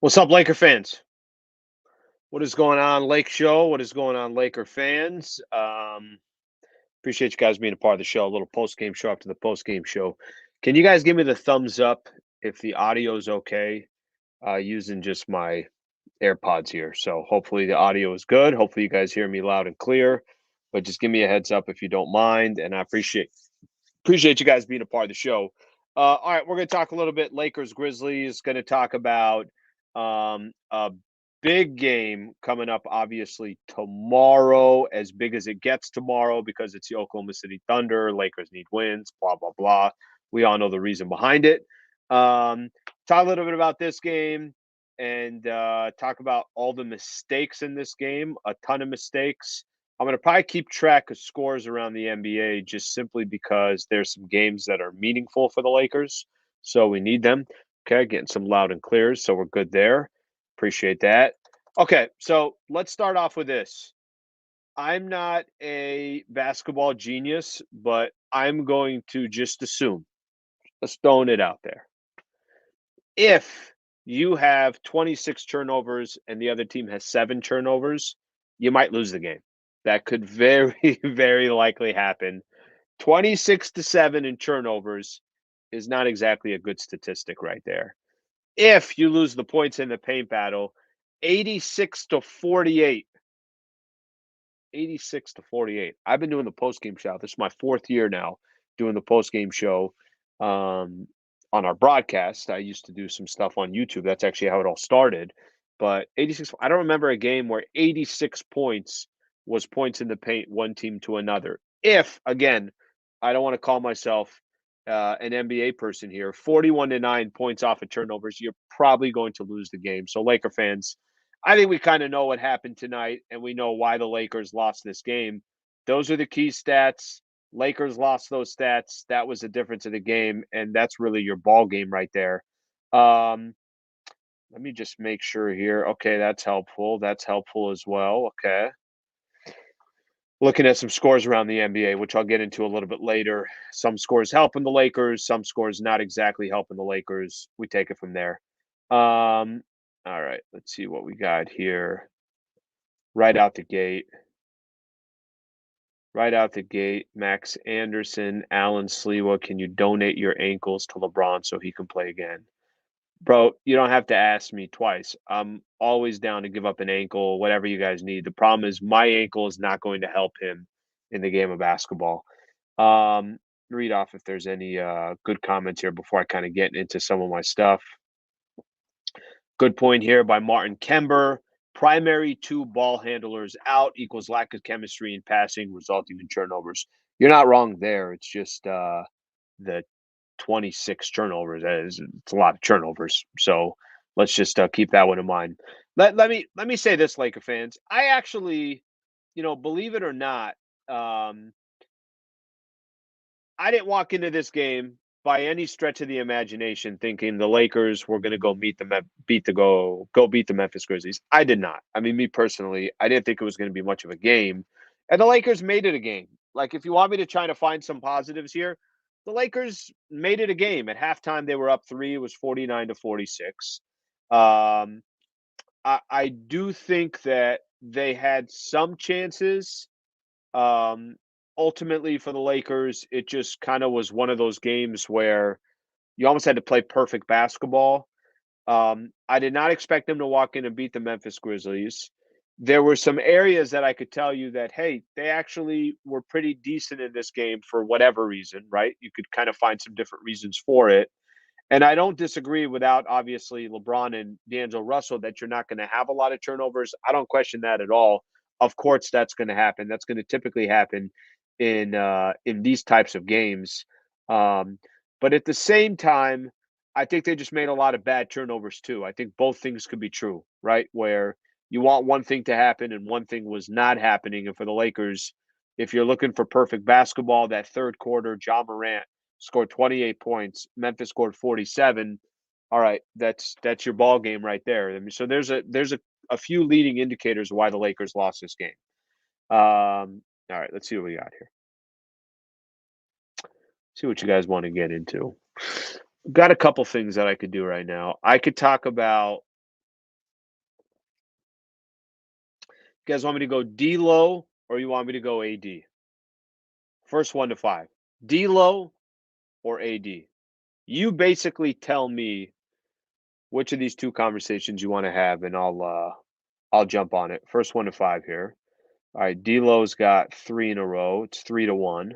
What's up, Laker fans? What is going on, Lake Show? What is going on, Laker fans? Appreciate you guys being a part of the show. A little post game show after the post game show. Can you guys give me the thumbs up if the audio is okay? Using just my AirPods here, so hopefully the audio is good. Hopefully you guys hear me loud and clear. But just give me a heads up if you don't mind, and I appreciate you guys being a part of the show. All right, we're going to talk a little bit Lakers Grizzlies. Going to talk about a big game coming up, obviously tomorrow, as big as it gets tomorrow because it's the Oklahoma City Thunder. Lakers need wins. Blah blah blah. We all know the reason behind it. Talk a little bit about this game and talk about all the mistakes in this game. A ton of mistakes. I'm going to probably keep track of scores around the NBA just simply because there's some games that are meaningful for the Lakers. So we need them. Okay, getting some loud and clears. So we're good there. Appreciate that. Okay, so let's start off with this. I'm not a basketball genius, but I'm going to just assume, let's throwing it out there. If you have 26 turnovers and the other team has 7 turnovers, you might lose the game. That could very, very likely happen. 26-7 in turnovers is not exactly a good statistic right there. If you lose the points in the paint battle, 86-48. 86-48. I've been doing the post game show. This is my 4th year now doing the post game show on our broadcast. I used to do some stuff on YouTube. That's actually how it all started. But 86, I don't remember a game where 86 points was points in the paint, one team to another. If, again, I don't want to call myself an NBA person here, 41-9 points off of turnovers, you're probably going to lose the game. So, Laker fans, I think we kind of know what happened tonight, and we know why the Lakers lost this game. Those are the key stats. Lakers lost those stats. That was the difference of the game, and that's really your ball game right there. Um, Let me just make sure here. Okay, that's helpful. That's helpful as well. Okay. Looking at some scores around the NBA, which I'll get into a little bit later. Some scores helping the Lakers, some scores not exactly helping the Lakers. We take it from there. All right, let's see what we got here. Right out the gate. Right out the gate, Max Anderson, Alan Slewa, can you donate your ankles to LeBron so he can play again? Bro, you don't have to ask me twice. I'm always down to give up an ankle, whatever you guys need. The problem is my ankle is not going to help him in the game of basketball. Read off if there's any good comments here before I kind of get into some of my stuff. Good point here by Martin Kember. Primary two ball handlers out equals lack of chemistry in passing, resulting in turnovers. You're not wrong there. It's just the 26 turnovers. It's a lot of turnovers. So let's just keep that one in mind. Let me say this, Laker fans. I actually, believe it or not, um, I didn't walk into this game by any stretch of the imagination thinking the Lakers were going to go beat the Memphis Grizzlies. I did not. I mean, me personally, I didn't think it was going to be much of a game, and the Lakers made it a game. Like, if you want me to try to find some positives here, the Lakers made it a game. At halftime, they were up 3. It was 49-46. Um, I do think that they had some chances. Um, Ultimately, for the Lakers, it just kind of was one of those games where you almost had to play perfect basketball. I did not expect them to walk in and beat the Memphis Grizzlies. There were some areas that I could tell you that, hey, they actually were pretty decent in this game for whatever reason, right? You could kind of find some different reasons for it. And I don't disagree without obviously LeBron and D'Angelo Russell that you're not going to have a lot of turnovers. I don't question that at all. Of course, that's going to happen. That's going to typically happen in these types of games. Um, but at the same time, I think they just made a lot of bad turnovers too. I think both things could be true, right? Where you want one thing to happen and one thing was not happening. And for the Lakers, if you're looking for perfect basketball, that third quarter, Ja Morant scored 28 points. Memphis scored 47. All right, that's your ball game right there. I mean, so there's a few leading indicators why the Lakers lost this game. All right, let's see what we got here. See what you guys want to get into. Got a couple things that I could do right now. I could talk about You guys want me to go D-Lo or you want me to go AD? First 1 to 5. D-Lo or AD? You basically tell me which of these two conversations you want to have, and I'll jump on it. First 1 to 5 here. All right, D'Lo's got 3 in a row. It's 3-1.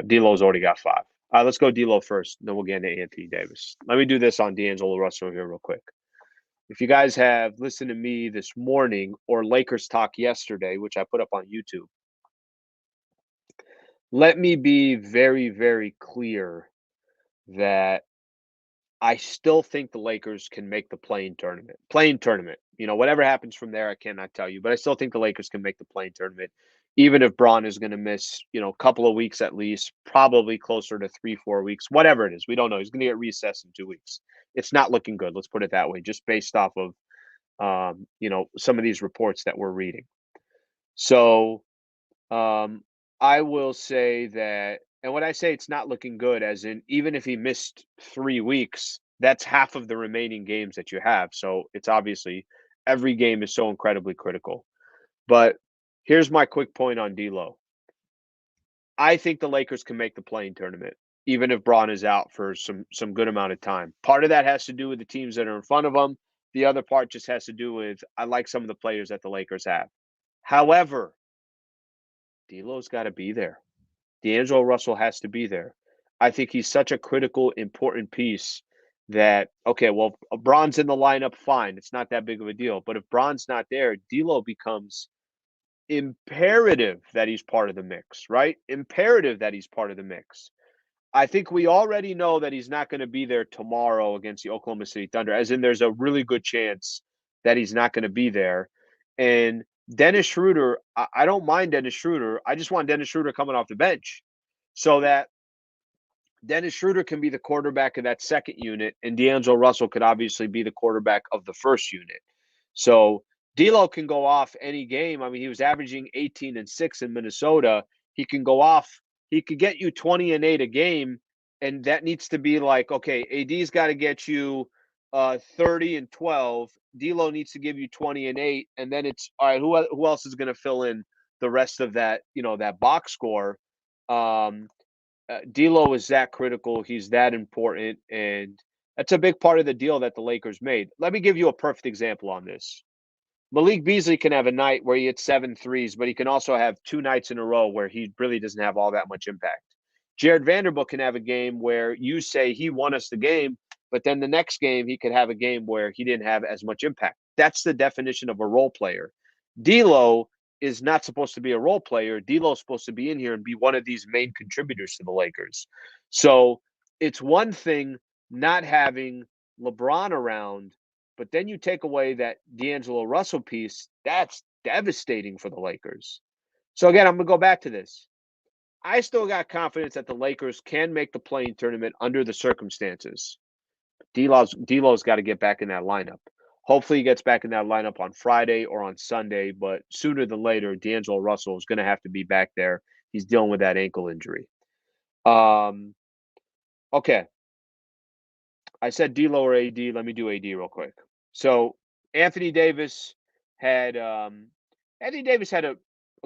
D'Lo's already got 5. All right, let's go D'Lo first. Then we'll get into Anthony Davis. Let me do this on D'Angelo Russell here real quick. If you guys have listened to me this morning or Lakers talk yesterday, which I put up on YouTube, let me be very, very clear that I still think the Lakers can make the play-in tournament. Play-in tournament. Whatever happens from there, I cannot tell you. But I still think the Lakers can make the play-in tournament, even if Braun is going to miss, a couple of weeks at least, probably closer to 3-4 weeks, whatever it is. We don't know. He's going to get recessed in 2 weeks. It's not looking good. Let's put it that way, just based off of, some of these reports that we're reading. So I will say that, and when I say it's not looking good, as in even if he missed 3 weeks, that's half of the remaining games that you have. So it's obviously every game is so incredibly critical. But here's my quick point on D'Lo. I think the Lakers can make the play-in tournament, even if Braun is out for some good amount of time. Part of that has to do with the teams that are in front of them. The other part just has to do with I like some of the players that the Lakers have. However, D'Lo's got to be there. D'Angelo Russell has to be there. I think he's such a critical, important piece that, okay, well, if Braun's in the lineup, fine. It's not that big of a deal. But if Braun's not there, D'Lo becomes imperative that he's part of the mix, right? Imperative that he's part of the mix. I think we already know that he's not going to be there tomorrow against the Oklahoma City Thunder, as in there's a really good chance that he's not going to be there. And Dennis Schroeder, I don't mind Dennis Schroeder. I just want Dennis Schroeder coming off the bench so that Dennis Schroeder can be the quarterback of that second unit, and D'Angelo Russell could obviously be the quarterback of the first unit. So D'Lo can go off any game. I mean, he was averaging 18 and 6 in Minnesota. He can go off. He could get you 20 and 8 a game, and that needs to be like, okay, AD's got to get you 30 and 12. D'Lo needs to give you 20 and 8, and then it's all right. Who else is going to fill in the rest of that? That box score. D'Lo is that critical. He's that important, and that's a big part of the deal that the Lakers made. Let me give you a perfect example on this. Malik Beasley can have a night where he hits 7 threes, but he can also have 2 nights in a row where he really doesn't have all that much impact. Jared Vanderbilt can have a game where you say he won us the game, but then the next game he could have a game where he didn't have as much impact. That's the definition of a role player. D'Lo is not supposed to be a role player. D'Lo's supposed to be in here and be one of these main contributors to the Lakers. So it's one thing not having LeBron around, but then you take away that D'Angelo Russell piece, that's devastating for the Lakers. So again, I'm going to go back to this. I still got confidence that the Lakers can make the play-in tournament under the circumstances. D'Lo's got to get back in that lineup. Hopefully he gets back in that lineup on Friday or on Sunday, but sooner than later, D'Angelo Russell is going to have to be back there. He's dealing with that ankle injury. Okay. I said D'Lo or AD. Let me do AD real quick. So Anthony Davis had a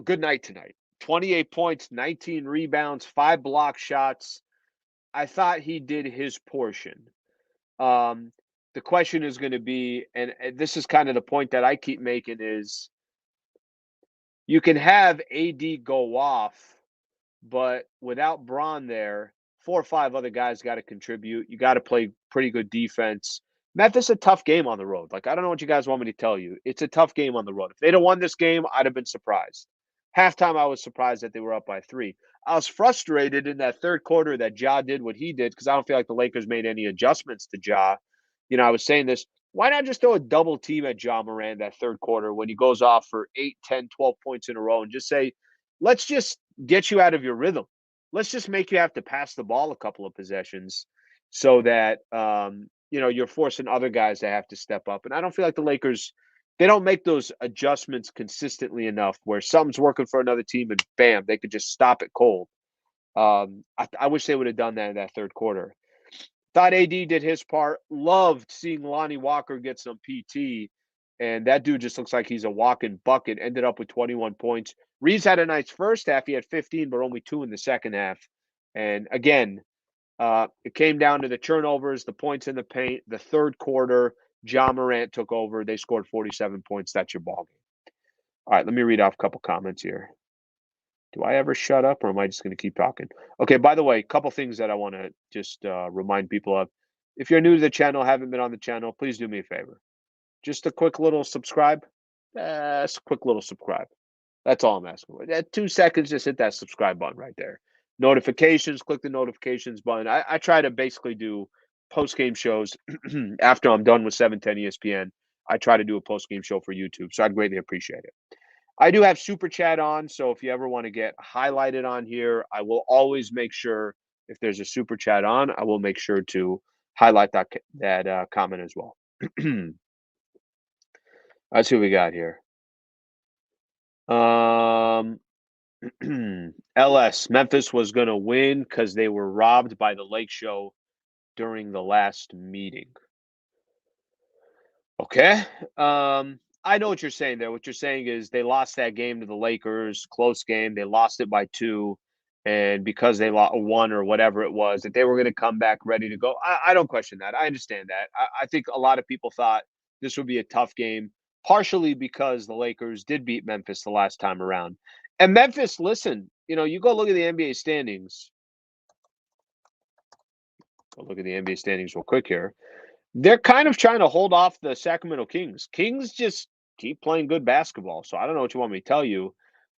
good night tonight. 28 points, 19 rebounds, 5 block shots. I thought he did his portion. The question is going to be, and this is kind of the point that I keep making, is you can have AD go off, but without Braun there, 4 or 5 other guys got to contribute. You got to play pretty good defense. Memphis is a tough game on the road. Like, I don't know what you guys want me to tell you. It's a tough game on the road. If they'd have won this game, I'd have been surprised. Halftime, I was surprised that they were up by 3. I was frustrated in that third quarter that Ja did what he did because I don't feel like the Lakers made any adjustments to Ja. I was saying this. Why not just throw a double team at Ja Morant that third quarter when he goes off for 8, 10, 12 points in a row and just say, let's just get you out of your rhythm. Let's just make you have to pass the ball a couple of possessions so that, you're forcing other guys to have to step up. And I don't feel like the Lakers, they don't make those adjustments consistently enough where something's working for another team and bam, they could just stop it cold. I wish they would have done that in that third quarter. Thought AD did his part. Loved seeing Lonnie Walker get some PT. and that dude just looks like he's a walking bucket. Ended up with 21 points. Reeves had a nice first half. He had 15, but only 2 in the second half. And again, it came down to the turnovers, the points in the paint. The third quarter, Ja Morant took over. They scored 47 points. That's your ball game. All right, let me read off a couple comments here. Do I ever shut up, or am I just going to keep talking? Okay, by the way, a couple things that I want to just remind people of. If you're new to the channel, haven't been on the channel, please do me a favor. Just a quick little subscribe. Just a quick little subscribe. That's all I'm asking for. 2 seconds, just hit that subscribe button right there. Notifications, click the notifications button. I try to basically do post-game shows after I'm done with 710 ESPN. I try to do a post-game show for YouTube, so I'd greatly appreciate it. I do have Super Chat on, so if you ever want to get highlighted on here, I will always make sure if there's a Super Chat on, I will make sure to highlight that comment as well. Let's see what we got here. LS, Memphis was going to win because they were robbed by the Lake Show during the last meeting. Okay. I know what you're saying there. What you're saying is they lost that game to the Lakers, close game. They lost it by 2. And because they lost 1 or whatever it was, that they were going to come back ready to go. I don't question that. I understand that. I think a lot of people thought this would be a tough game, partially because the Lakers did beat Memphis the last time around. And Memphis, listen, you go look at the NBA standings. Go look at the NBA standings real quick here. They're kind of trying to hold off the Sacramento Kings. Kings just keep playing good basketball. So I don't know what you want me to tell you.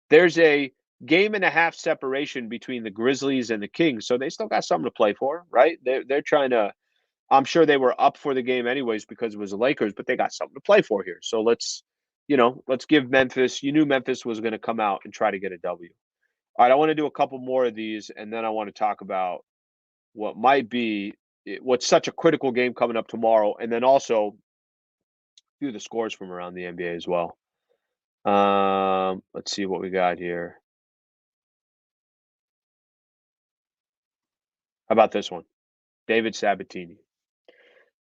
There's a game and a half separation between the Grizzlies and the Kings. So they still got something to play for, right? They're trying to I'm sure they were up for the game anyways because it was the Lakers, but they got something to play for here. So let's give Memphis. You knew Memphis was going to come out and try to get a W. All right, I want to do a couple more of these, and then I want to talk about what might be what's such a critical game coming up tomorrow, and then also a few of the scores from around the NBA as well. Let's see what we got here. How about this one? David Sabatini.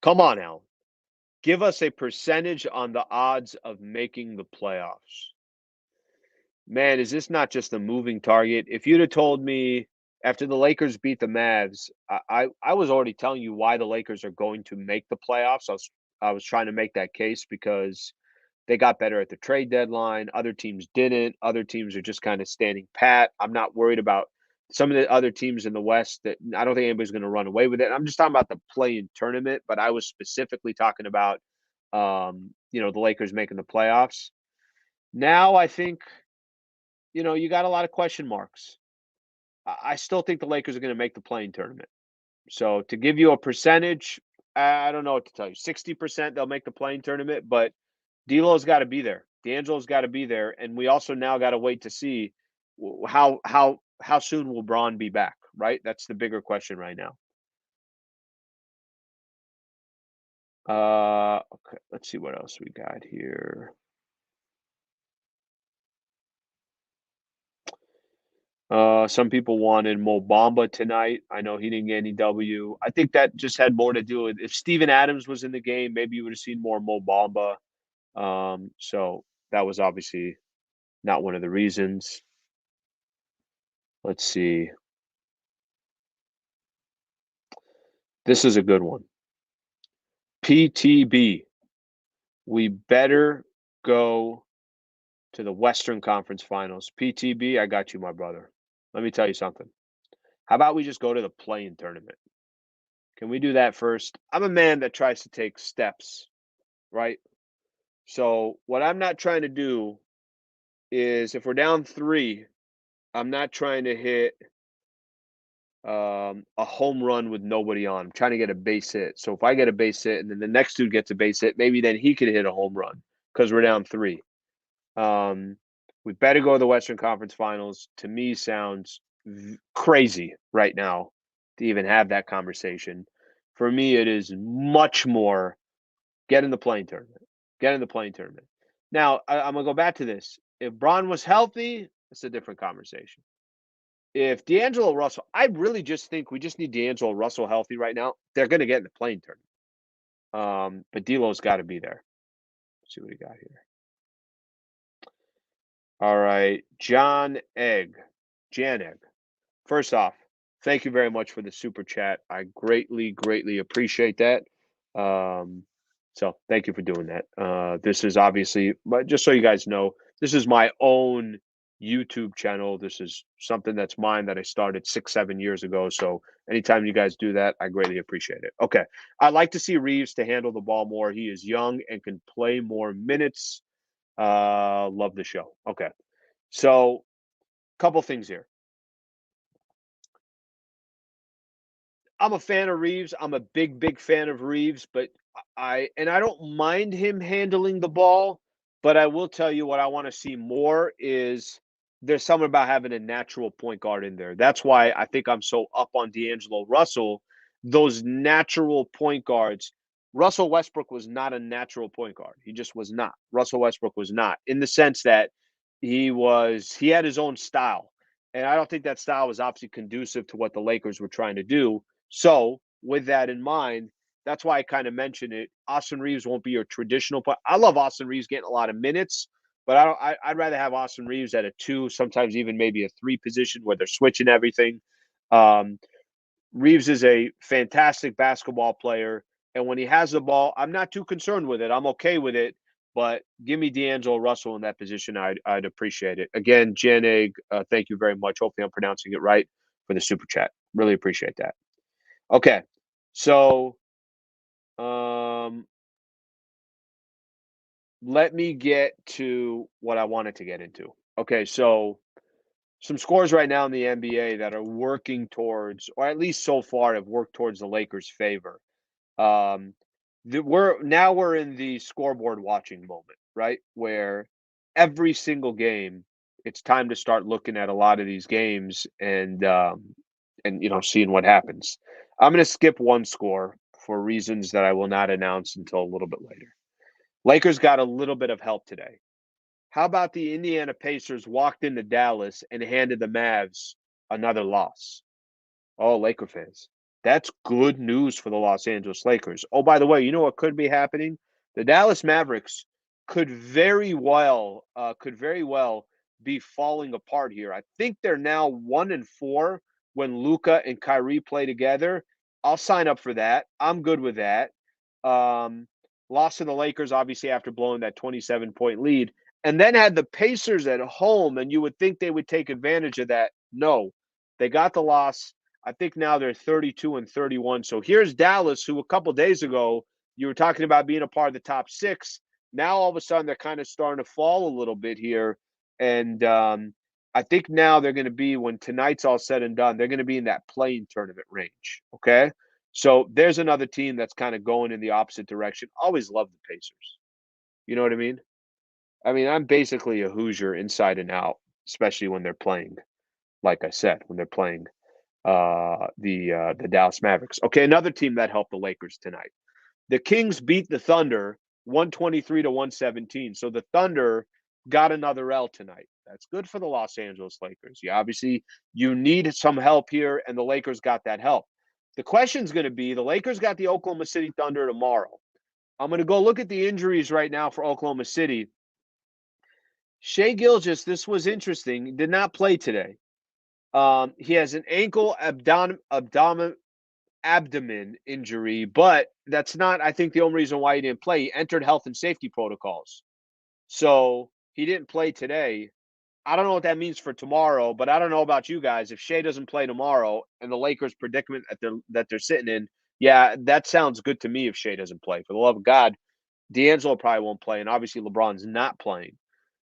Come on, Alan. Give us a percentage on the odds of making the playoffs. Man, is this not just a moving target? If you'd have told me after the Lakers beat the Mavs, I was already telling you why the Lakers are going to make the playoffs. I was trying to make that case because they got better at the trade deadline. Other teams didn't. Other teams are just kind of standing pat. I'm not worried about some of the other teams in the West that I don't think anybody's going to run away with it. I'm just talking about the play-in tournament, but I was specifically talking about, the Lakers making the playoffs. Now I think, you got a lot of question marks. I still think the Lakers are going to make the play-in tournament. So to give you a percentage, I don't know what to tell you. 60% they'll make the play-in tournament, but D'Lo's got to be there. D'Angelo's got to be there, and we also now got to wait to see how soon will Braun be back. Right, that's the bigger question right now. Okay, let's see what else we got here. Some people wanted Mo Bamba tonight. I know he didn't get any W. I think that just had more to do with if Steven Adams was in the game, maybe you would have seen more Mo Bamba. So that was obviously not one of the reasons. Let's see. This is a good one. PTB. We better go to the Western Conference Finals. PTB, I got you, my brother. Let me tell you something. How about we just go to the play-in tournament? Can we do that first? I'm a man that tries to take steps, right? So what I'm not trying to do is if we're down 3, I'm not trying to hit a home run with nobody on. I'm trying to get a base hit. So if I get a base hit and then the next dude gets a base hit, maybe then he could hit a home run because we're down 3. We better go to the Western Conference Finals. To me, sounds crazy right now to even have that conversation. For me, it is much more get in the play-in tournament. Get in the play-in tournament. Now, I'm going to go back to this. If Braun was healthy, it's a different conversation. If D'Angelo Russell, I really just think we just need D'Angelo Russell healthy right now. They're going to get in the play-in tournament. But D'Lo's got to be there. see what he got here. All right, Jan Egg. First off, thank you very much for the super chat. I greatly, greatly appreciate that. Um, so thank you for doing that. This is obviously, but just so you guys know, this is my own YouTube channel. This is something that's mine that I started 6, 7 years ago. So anytime you guys do that, I greatly appreciate it. Okay. I'd like to see Reeves to handle the ball more. He is young and can play more minutes. Love the show. Okay. So couple things here. I'm a fan of Reeves. I'm a big, big fan of Reeves, but I don't mind him handling the ball, but I will tell you what I want to see more is there's something about having a natural point guard in there. That's why I think I'm so up on D'Angelo Russell. Those natural point guards. Russell Westbrook was not a natural point guard. He just was not. Russell Westbrook was not in the sense that he had his own style. And I don't think that style was obviously conducive to what the Lakers were trying to do. So, with that in mind, that's why I kind of mentioned it. Austin Reeves won't be your traditional player. I love Austin Reeves getting a lot of minutes, but I don't. I'd rather have Austin Reeves at a 2, sometimes even maybe a 3 position where they're switching everything. Um, Reeves is a fantastic basketball player, and when he has the ball, I'm not too concerned with it. I'm okay with it. But give me D'Angelo Russell in that position. I'd appreciate it. Again, Jan Egg, thank you very much. Hopefully, I'm pronouncing it right for the super chat. Really appreciate that. Okay. So, um, let me get to what I wanted to get into. Okay. So, some scores right now in the NBA that are working towards, or at least so far have worked towards the Lakers' favor. Um, we're in the scoreboard watching moment, right? Where every single game, it's time to start looking at a lot of these games and seeing what happens. I'm going to skip one score for reasons that I will not announce until a little bit later. Lakers got a little bit of help today. How about the Indiana Pacers walked into Dallas and handed the Mavs another loss? Oh, Laker fans. That's good news for the Los Angeles Lakers. Oh, by the way, you know what could be happening? The Dallas Mavericks could very well be falling apart here. I think they're now 1-4 when Luka and Kyrie play together. I'll sign up for that. I'm good with that. Um, Lost to the Lakers, obviously, after blowing that 27-point lead, and then had the Pacers at home, and you would think they would take advantage of that. No, they got the loss. I think now they're 32-31. So here's Dallas, who a couple days ago you were talking about being a part of the top 6. Now all of a sudden they're kind of starting to fall a little bit here, and I think now they're going to be, when tonight's all said and done, they're going to be in that playing tournament range. Okay, so there's another team that's kind of going in the opposite direction. Always love the Pacers. You know what I mean? I'm basically a Hoosier inside and out, especially when they're playing. Like I said, when they're playing the Dallas Mavericks. Okay, another team that helped the Lakers tonight. The Kings beat the Thunder 123-117. So the Thunder got another L tonight. That's good for the Los Angeles Lakers. You need some help here, and the Lakers got that help. The question's going to be, the Lakers got the Oklahoma City Thunder tomorrow. I'm going to go look at the injuries right now for Oklahoma City. Shai Gilgeous, this was interesting, did not play today. He has an ankle abdomen injury, but that's not, I think, the only reason why he didn't play. He entered health and safety protocols. So he didn't play today. I don't know what that means for tomorrow, but I don't know about you guys. If Shai doesn't play tomorrow and the Lakers predicament that they're sitting in, yeah, that sounds good to me if Shai doesn't play. For the love of God, D'Angelo probably won't play, and obviously LeBron's not playing.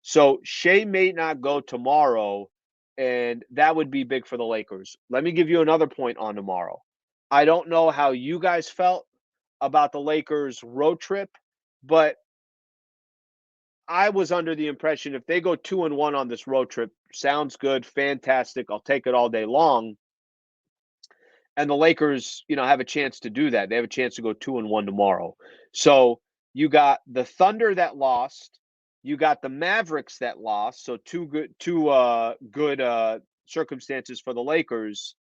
So Shai may not go tomorrow, and that would be big for the Lakers. Let me give you another point on tomorrow. I don't know how you guys felt about the Lakers road trip, but I was under the impression if they go 2-1 on this road trip, sounds good, fantastic. I'll take it all day long. And the Lakers, have a chance to do that. They have a chance to go 2-1 tomorrow. So you got the Thunder that lost. You got the Mavericks that lost. So two good circumstances for the Lakers.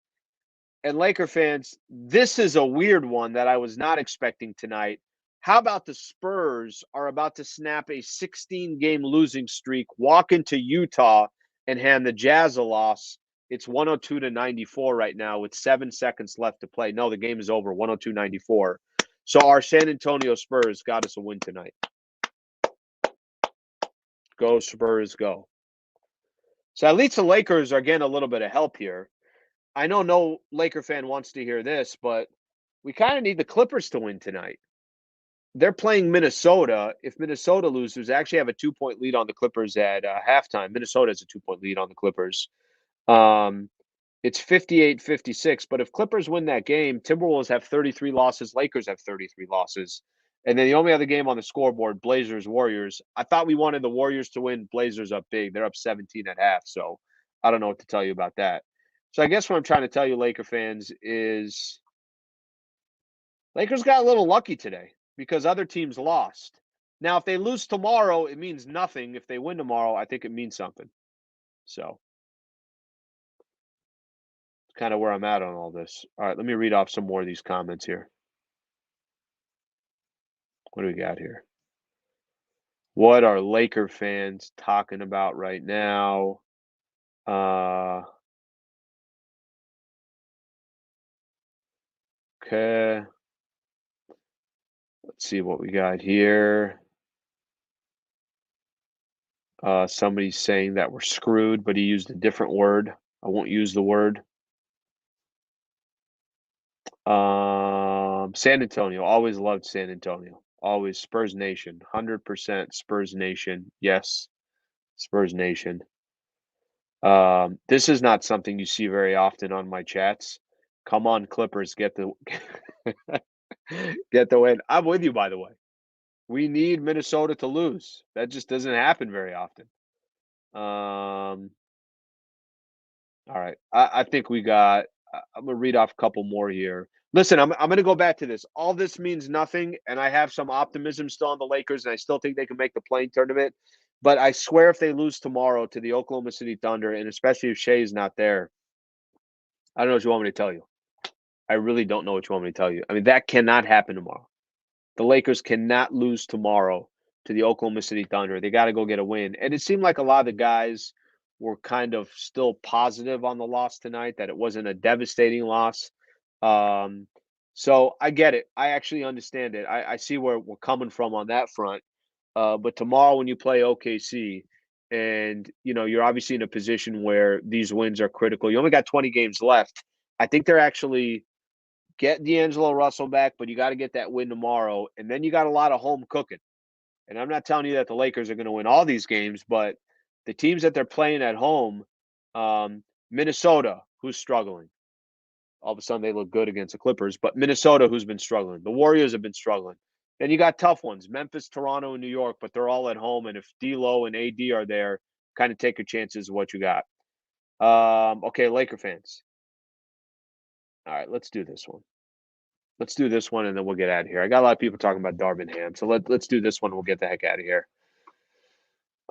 And Laker fans, this is a weird one that I was not expecting tonight. How about the Spurs are about to snap a 16-game losing streak, walk into Utah, and hand the Jazz a loss? It's 102-94 right now with 7 seconds left to play. No, the game is over, 102-94. So our San Antonio Spurs got us a win tonight. Go Spurs, go. So at least the Lakers are getting a little bit of help here. I know no Laker fan wants to hear this, but we kind of need the Clippers to win tonight. They're playing Minnesota. If Minnesota loses, they actually have a 2-point lead on the Clippers at halftime. Minnesota has a 2-point lead on the Clippers. Um, it's 58-56. But if Clippers win that game, Timberwolves have 33 losses. Lakers have 33 losses. And then the only other game on the scoreboard, Blazers, Warriors. I thought we wanted the Warriors to win. Blazers up big. They're up 17 at half. So I don't know what to tell you about that. So I guess what I'm trying to tell you, Laker fans, is Lakers got a little lucky today because other teams lost. Now, if they lose tomorrow, it means nothing. If they win tomorrow, I think it means something. So, kind of where I'm at on all this. All right, let me read off some more of these comments here. What do we got here? What are Laker fans talking about right now? Okay. Let's see what we got here. Somebody's saying that we're screwed, but he used a different word. I won't use the word. San Antonio. Always loved San Antonio. Always Spurs Nation. 100% Spurs Nation. Yes, Spurs Nation. This is not something you see very often on my chats. Come on, Clippers, get the get the win. I'm with you, by the way. We need Minnesota to lose. That just doesn't happen very often. All right. I think we got I'm gonna read off a couple more here. Listen, I'm gonna go back to this. All this means nothing, and I have some optimism still on the Lakers, and I still think they can make the playing tournament. But I swear if they lose tomorrow to the Oklahoma City Thunder, and especially if Shea's not there, I don't know what you want me to tell you. I really don't know what you want me to tell you. I mean, that cannot happen tomorrow. The Lakers cannot lose tomorrow to the Oklahoma City Thunder. They got to go get a win. And it seemed like a lot of the guys were kind of still positive on the loss tonight, that it wasn't a devastating loss. Um, so I get it. I actually understand it. I see where we're coming from on that front. But tomorrow when you play OKC and you're obviously in a position where these wins are critical. You only got 20 games left. I think they're actually get D'Angelo Russell back, but you got to get that win tomorrow. And then you got a lot of home cooking. And I'm not telling you that the Lakers are going to win all these games, but the teams that they're playing at home, Minnesota, who's struggling. All of a sudden they look good against the Clippers, but Minnesota, who's been struggling. The Warriors have been struggling. Then you got tough ones, Memphis, Toronto, and New York, but they're all at home. And if D'Lo and AD are there, kind of take your chances of what you got. Okay, Laker fans. All right, let's do this one. Let's do this one, and then we'll get out of here. I got a lot of people talking about Darvin Ham, so let's do this one. We'll get the heck out of here.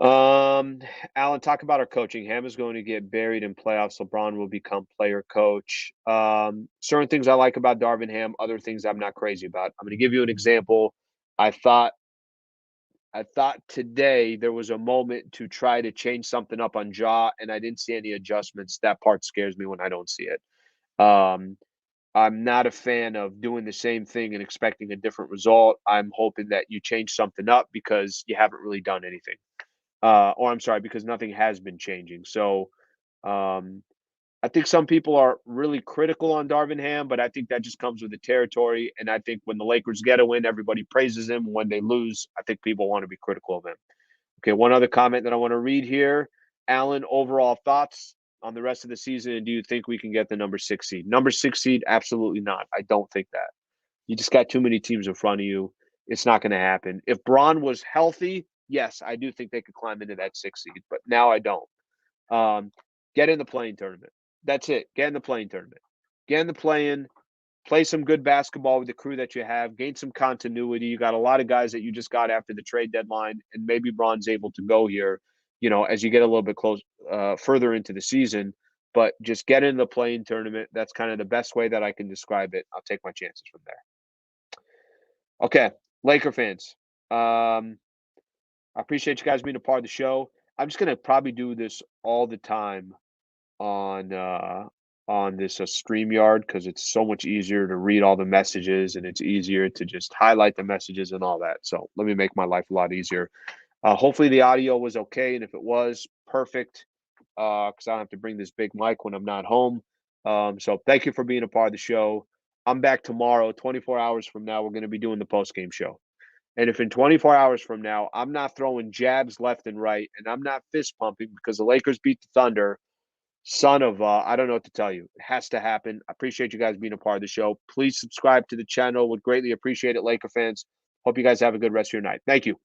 Alan, talk about our coaching. Ham is going to get buried in playoffs. LeBron will become player coach. Certain things I like about Darvin Ham, other things I'm not crazy about. I'm going to give you an example. I thought today there was a moment to try to change something up on Ja, and I didn't see any adjustments. That part scares me when I don't see it. I'm not a fan of doing the same thing and expecting a different result. I'm hoping that you change something up because you haven't really done anything. Or I'm sorry, because nothing has been changing. So I think some people are really critical on Darvin Ham, but I think that just comes with the territory. And I think when the Lakers get a win, everybody praises him. When they lose, I think people want to be critical of him. Okay, one other comment that I want to read here. Alan, overall thoughts on the rest of the season, and do you think we can get the number 6 seed? Number 6 seed, absolutely not. I don't think that. You just got too many teams in front of you. It's not going to happen. If Braun was healthy, yes, I do think they could climb into that 6 seed, but now I don't. Get in the playing tournament. That's it. Get in the playing tournament. Get in the play-in. Play some good basketball with the crew that you have. Gain some continuity. You got a lot of guys that you just got after the trade deadline, and maybe Braun's able to go here, as you get a little bit close further into the season. But just get in the playing tournament. That's kind of the best way that I can describe it. I'll take my chances from there. Okay. Laker fans, I appreciate you guys being a part of the show. I'm just gonna probably do this all the time on this StreamYard because it's so much easier to read all the messages and it's easier to just highlight the messages and all that. So let me make my life a lot easier. Hopefully the audio was okay, and if it was, perfect. Because I don't have to bring this big mic when I'm not home. So thank you for being a part of the show. I'm back tomorrow, 24 hours from now. We're going to be doing the post game show. And if in 24 hours from now, I'm not throwing jabs left and right and I'm not fist pumping because the Lakers beat the Thunder, son of I don't know what to tell you. It has to happen. I appreciate you guys being a part of the show. Please subscribe to the channel. Would greatly appreciate it, Laker fans. Hope you guys have a good rest of your night. Thank you.